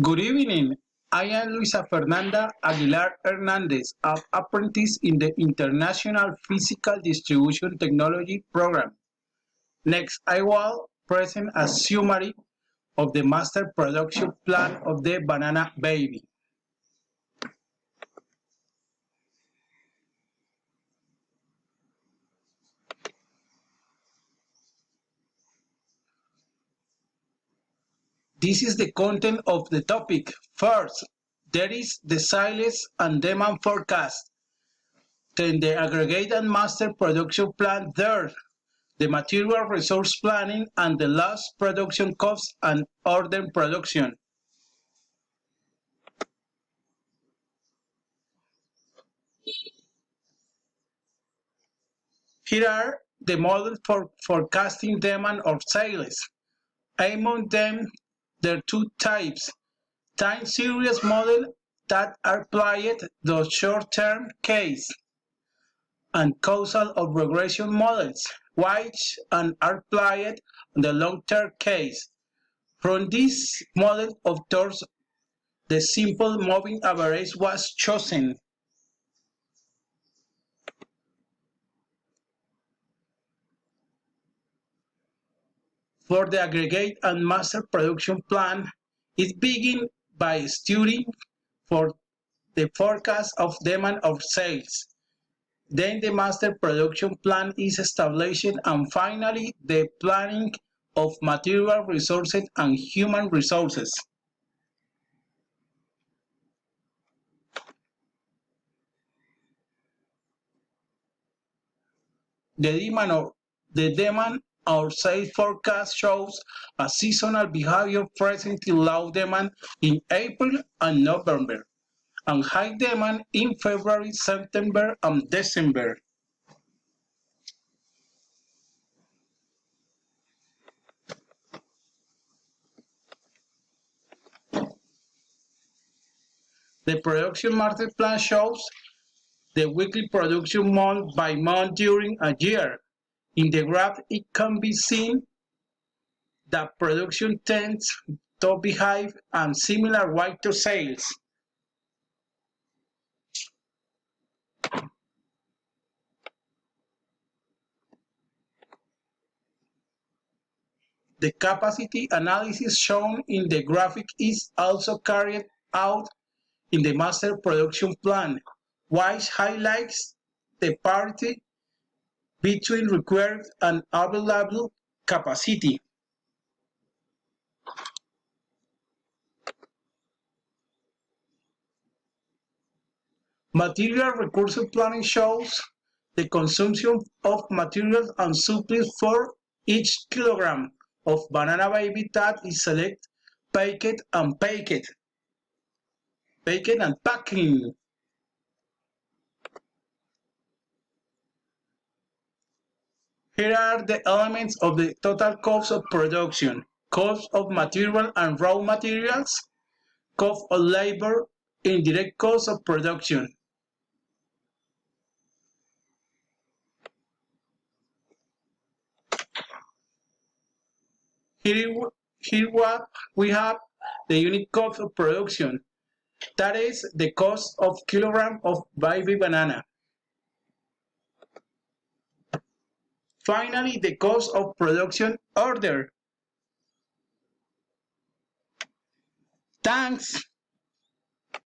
Good evening. I am Luisa Fernanda Aguilar Hernandez, an apprentice in the International Physical Distribution Technology program. Next, I will present a summary of the master production plan of the banana baby. This is the content of the topic. First, there is the sales and demand forecast. Then the aggregate and master production plan. Third, the material resource planning and the last production costs and order production. Here are the models for forecasting demand or sales. Among them, there are two types. Time series model that are applied the short-term case and causal or regression models, which are applied the long-term case. From this model of course, the simple moving average was chosen. For the aggregate and master production plan, it begins by studying for the forecast of demand or sales. Then the master production plan is established and finally the planning of material resources and human resources. The demand or sales forecast shows a seasonal behavior present in low demand in April and November, and high demand in February, September, and December. The production market plan shows the weekly production month by month during a year. In the graph, it can be seen that production tends to behave and similar way to sales. The capacity analysis shown in the graphic is also carried out in the master production plan, which highlights the parity between required and available capacity. Material recursive planning shows the consumption of materials and supplies for each kilogram of banana baby that is selected, baked and packing. Here are the elements of the total cost of production: cost of material and raw materials, cost of labor, indirect cost of production. Here what we have the unit cost of production. That is the cost of kilogram of baby banana. Finally, the cost of production order. Thanks.